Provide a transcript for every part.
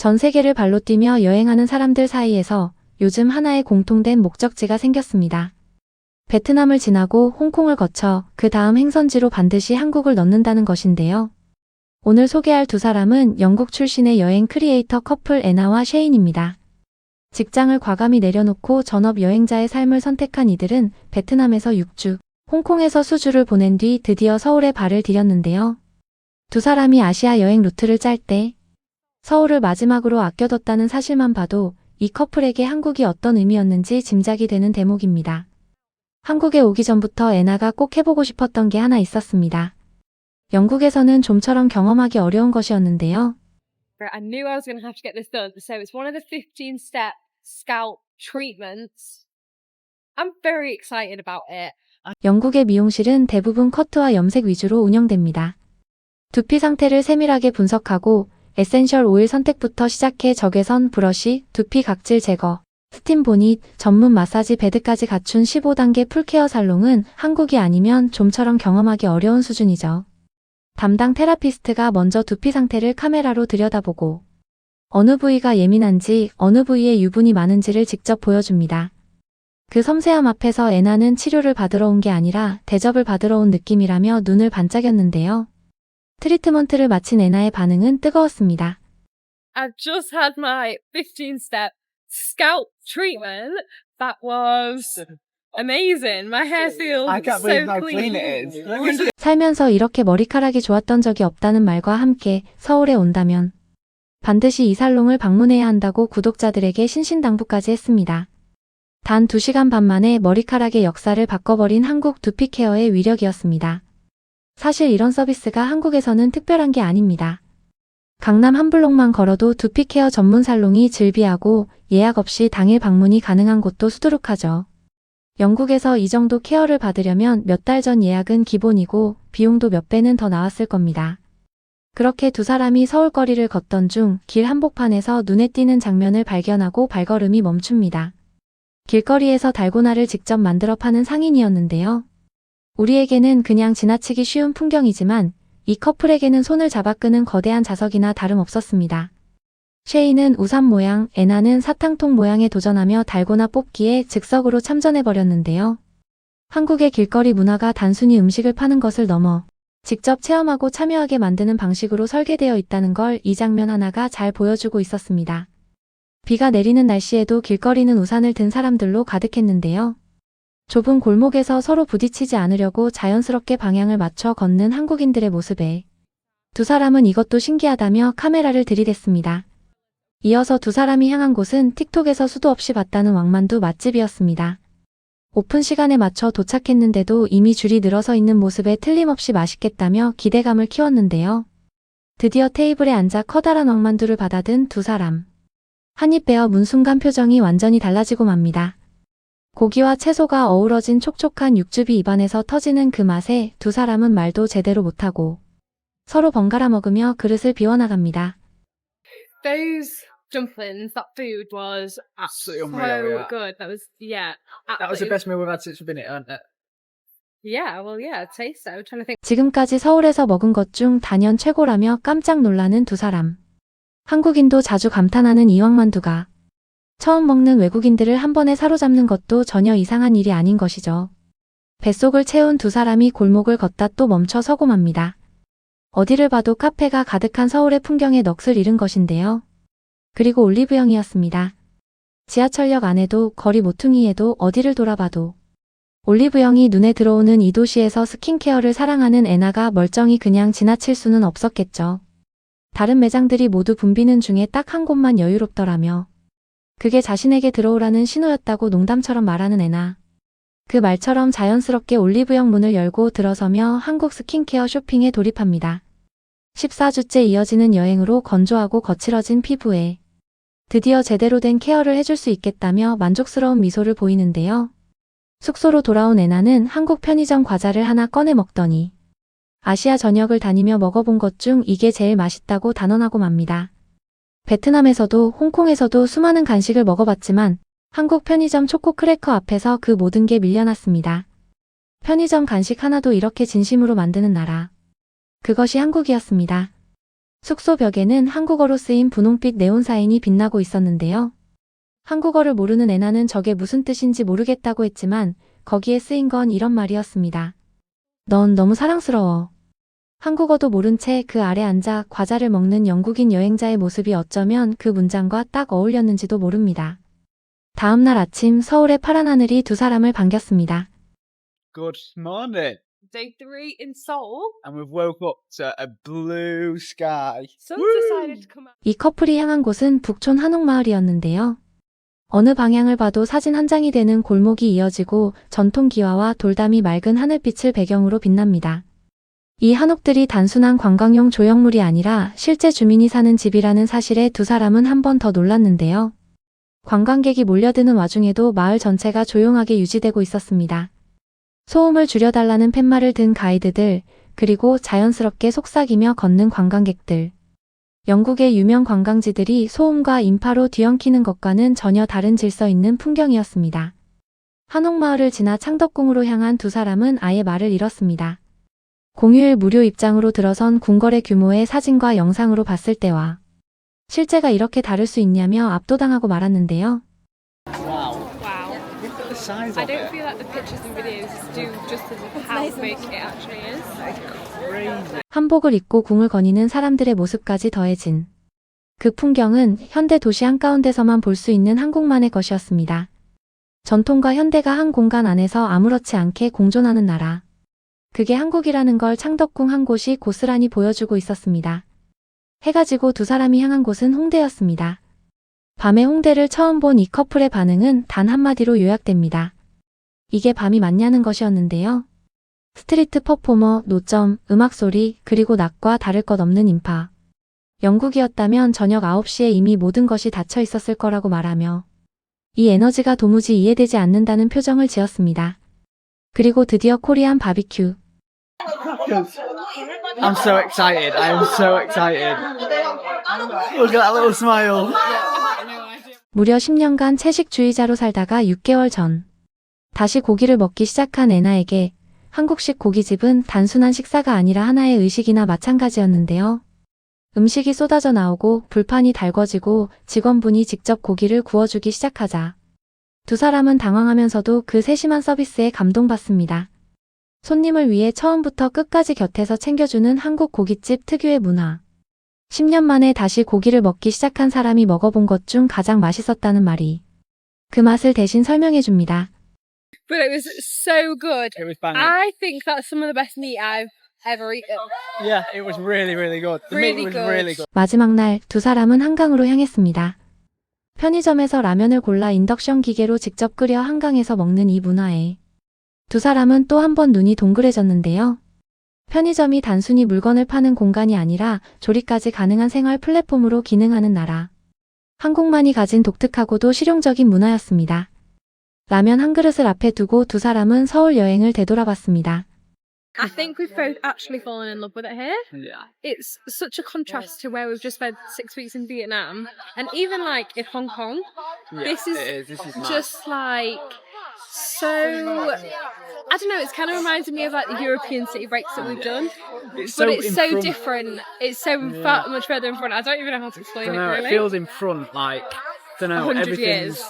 전 세계를 발로 뛰며 여행하는 사람들 사이에서 요즘 하나의 공통된 목적지가 생겼습니다. 베트남을 지나고 홍콩을 거쳐 그 다음 행선지로 반드시 한국을 넣는다는 것인데요. 오늘 소개할 두 사람은 영국 출신의 여행 크리에이터 커플 애나와 셰인입니다. 직장을 과감히 내려놓고 전업 여행자의 삶을 선택한 이들은 베트남에서 6주, 홍콩에서 수주를 보낸 뒤 드디어 서울에 발을 들였는데요. 두 사람이 아시아 여행 루트를 짤 때 서울을 마지막으로 아껴뒀다는 사실만 봐도 이 커플에게 한국이 어떤 의미였는지 짐작이 되는 대목입니다. 한국에 오기 전부터 애나가 꼭 해보고 싶었던 게 하나 있었습니다. 영국에서는 좀처럼 경험하기 어려운 것이었는데요. I knew I was going to have to get this done, so it's one of the 15-step scalp treatments. I'm very excited about it. 영국의 미용실은 대부분 커트와 염색 위주로 운영됩니다. 두피 상태를 세밀하게 분석하고 에센셜 오일 선택부터 시작해 적외선 브러쉬, 두피 각질 제거, 스팀 보닛, 전문 마사지 베드까지 갖춘 15단계 풀케어 살롱은 한국이 아니면 좀처럼 경험하기 어려운 수준이죠. 담당 테라피스트가 먼저 두피 상태를 카메라로 들여다보고 어느 부위가 예민한지 어느 부위에 유분이 많은지를 직접 보여줍니다. 그 섬세함 앞에서 애나는 치료를 받으러 온 게 아니라 대접을 받으러 온 느낌이라며 눈을 반짝였는데요. 트리트먼트를 마친 애나의 반응은 뜨거웠습니다. I've just had my 15-step scalp treatment. That was amazing. My hair feels I can't so believe how clean clean. it is. 살면서 이렇게 머리카락이 좋았던 적이 없다는 말과 함께 서울에 온다면 반드시 이 살롱을 방문해야 한다고 구독자들에게 신신당부까지 했습니다. 단 2시간 반 만에 머리카락의 역사를 바꿔버린 한국 두피 케어의 위력이었습니다. 사실 이런 서비스가 한국에서는 특별한 게 아닙니다. 강남 한 블록만 걸어도 두피 케어 전문 살롱이 즐비하고 예약 없이 당일 방문이 가능한 곳도 수두룩하죠. 영국에서 이 정도 케어를 받으려면 몇 달 전 예약은 기본이고 비용도 몇 배는 더 나왔을 겁니다. 그렇게 두 사람이 서울거리를 걷던 중 길 한복판에서 눈에 띄는 장면을 발견하고 발걸음이 멈춥니다. 길거리에서 달고나를 직접 만들어 파는 상인이었는데요. 우리에게는 그냥 지나치기 쉬운 풍경이지만 이 커플에게는 손을 잡아 끄는 거대한 자석이나 다름없었습니다. 셰인은 우산 모양, 애나는 사탕통 모양에 도전하며 달고나 뽑기에 즉석으로 참전해버렸는데요. 한국의 길거리 문화가 단순히 음식을 파는 것을 넘어 직접 체험하고 참여하게 만드는 방식으로 설계되어 있다는 걸 이 장면 하나가 잘 보여주고 있었습니다. 비가 내리는 날씨에도 길거리는 우산을 든 사람들로 가득했는데요. 좁은 골목에서 서로 부딪히지 않으려고 자연스럽게 방향을 맞춰 걷는 한국인들의 모습에 두 사람은 이것도 신기하다며 카메라를 들이댔습니다. 이어서 두 사람이 향한 곳은 틱톡에서 수도 없이 봤다는 왕만두 맛집이었습니다. 오픈 시간에 맞춰 도착했는데도 이미 줄이 늘어서 있는 모습에 틀림없이 맛있겠다며 기대감을 키웠는데요. 드디어 테이블에 앉아 커다란 왕만두를 받아든 두 사람. 한입 베어 문 순간 표정이 완전히 달라지고 맙니다. 고기와 채소가 어우러진 촉촉한 육즙이 입안에서 터지는 그 맛에 두 사람은 말도 제대로 못하고 서로 번갈아 먹으며 그릇을 비워나갑니다. Those dumplings, that food was Absolutely so unreal. Yeah. good. That was, yeah. That was the best meal we've had since we've been here, hasn't it? Yeah, well, yeah, I'd say so. I'm trying to think. 지금까지 서울에서 먹은 것 중 단연 최고라며 깜짝 놀라는 두 사람. 한국인도 자주 감탄하는 이 왕만두가 처음 먹는 외국인들을 한 번에 사로잡는 것도 전혀 이상한 일이 아닌 것이죠. 뱃속을 채운 두 사람이 골목을 걷다 또 멈춰 서고 맙니다. 어디를 봐도 카페가 가득한 서울의 풍경에 넋을 잃은 것인데요. 그리고 올리브영이었습니다. 지하철역 안에도 거리 모퉁이에도 어디를 돌아봐도 올리브영이 눈에 들어오는 이 도시에서 스킨케어를 사랑하는 애나가 멀쩡히 그냥 지나칠 수는 없었겠죠. 다른 매장들이 모두 붐비는 중에 딱 한 곳만 여유롭더라며 그게 자신에게 들어오라는 신호였다고 농담처럼 말하는 애나. 그 말처럼 자연스럽게 올리브영 문을 열고 들어서며 한국 스킨케어 쇼핑에 돌입합니다. 14주째 이어지는 여행으로 건조하고 거칠어진 피부에 드디어 제대로 된 케어를 해줄 수 있겠다며 만족스러운 미소를 보이는데요. 숙소로 돌아온 애나는 한국 편의점 과자를 하나 꺼내 먹더니 아시아 전역을 다니며 먹어본 것 중 이게 제일 맛있다고 단언하고 맙니다. 베트남에서도 홍콩에서도 수많은 간식을 먹어봤지만 한국 편의점 초코 크래커 앞에서 그 모든 게 밀려났습니다. 편의점 간식 하나도 이렇게 진심으로 만드는 나라. 그것이 한국이었습니다. 숙소 벽에는 한국어로 쓰인 분홍빛 네온 사인이 빛나고 있었는데요. 한국어를 모르는 애나는 저게 무슨 뜻인지 모르겠다고 했지만 거기에 쓰인 건 이런 말이었습니다. 넌 너무 사랑스러워. 한국어도 모른 채 그 아래 앉아 과자를 먹는 영국인 여행자의 모습이 어쩌면 그 문장과 딱 어울렸는지도 모릅니다. 다음 날 아침 서울의 파란 하늘이 두 사람을 반겼습니다. Good morning. Day 3 in Seoul. And we've woke up to a blue sky. Sun decided to come out. 이 커플이 향한 곳은 북촌 한옥마을이었는데요. 어느 방향을 봐도 사진 한 장이 되는 골목이 이어지고 전통 기와와 돌담이 맑은 하늘빛을 배경으로 빛납니다. 이 한옥들이 단순한 관광용 조형물이 아니라 실제 주민이 사는 집이라는 사실에 두 사람은 한 번 더 놀랐는데요. 관광객이 몰려드는 와중에도 마을 전체가 조용하게 유지되고 있었습니다. 소음을 줄여달라는 팻말을 든 가이드들, 그리고 자연스럽게 속삭이며 걷는 관광객들. 영국의 유명 관광지들이 소음과 인파로 뒤엉키는 것과는 전혀 다른 질서 있는 풍경이었습니다. 한옥마을을 지나 창덕궁으로 향한 두 사람은 아예 말을 잃었습니다. 공휴일 무료 입장으로 들어선 궁궐의 규모의 사진과 영상으로 봤을 때와 실제가 이렇게 다를 수 있냐며 압도당하고 말았는데요. Wow. Wow. Look at the size I of don't it. feel like the pictures and videos do justice of how big it actually is. Crazy. 한복을 입고 궁을 거니는 사람들의 모습까지 더해진 그 풍경은 현대 도시 한가운데서만 볼 수 있는 한국만의 것이었습니다. 전통과 현대가 한 공간 안에서 아무렇지 않게 공존하는 나라. 그게 한국이라는 걸 창덕궁 한 곳이 고스란히 보여주고 있었습니다. 해가 지고 두 사람이 향한 곳은 홍대였습니다. 밤에 홍대를 처음 본 이 커플의 반응은 단 한마디로 요약됩니다. 이게 밤이 맞냐는 것이었는데요. 스트리트 퍼포머, 노점, 음악 소리, 그리고 낮과 다를 것 없는 인파. 영국이었다면 저녁 9시에 이미 모든 것이 닫혀 있었을 거라고 말하며 이 에너지가 도무지 이해되지 않는다는 표정을 지었습니다. 그리고 드디어 코리안 바비큐. I'm so excited. I am so excited. Look at that little smile. 무려 10년간 채식주의자로 살다가 6개월 전 다시 고기를 먹기 시작한 애나에게 한국식 고깃집은 단순한 식사가 아니라 하나의 의식이나 마찬가지였는데요. 음식이 쏟아져 나오고 불판이 달궈지고 직원분이 직접 고기를 구워주기 시작하자 두 사람은 당황하면서도 그 세심한 서비스에 감동받습니다. 손님을 위해 처음부터 끝까지 곁에서 챙겨주는 한국 고깃집 특유의 문화. 10년 만에 다시 고기를 먹기 시작한 사람이 먹어본 것 중 가장 맛있었다는 말이 그 맛을 대신 설명해줍니다. But it was so good. It was banging. I think that's some of the best meat I've ever eaten. Yeah, it was really, really good. The Really meat was good. really good. 마지막 날 두 사람은 한강으로 향했습니다. 편의점에서 라면을 골라 인덕션 기계로 직접 끓여 한강에서 먹는 이 문화에 두 사람은 또 한 번 눈이 동그래졌는데요. 편의점이 단순히 물건을 파는 공간이 아니라 조리까지 가능한 생활 플랫폼으로 기능하는 나라. 한국만이 가진 독특하고도 실용적인 문화였습니다. 라면 한 그릇을 앞에 두고 두 사람은 서울 여행을 되돌아봤습니다. I think we've both actually fallen in love with it here. Yeah. It's such a contrast to where we've just spent 6 weeks in Vietnam, and even like in Hong Kong. Yeah, This is it is. This is mad. just like so. I don't know. It's kind of reminding me of like the European city breaks that we've done, It's but so it's in so front. different. It's so far, much further in front. I don't even know how to explain I don't know. it It really. feels in front, like don't know. 100 Everything's years.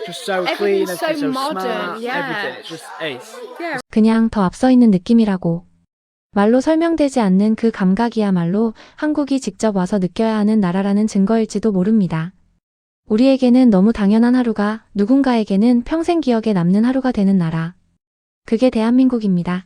just so clean. Everything's so Everything's so modern, smart. yeah. Everything. It's just ace. Yeah. 그냥 더 앞서 있는 느낌이라고. 말로 설명되지 않는 그 감각이야말로 한국이 직접 와서 느껴야 하는 나라라는 증거일지도 모릅니다. 우리에게는 너무 당연한 하루가 누군가에게는 평생 기억에 남는 하루가 되는 나라. 그게 대한민국입니다.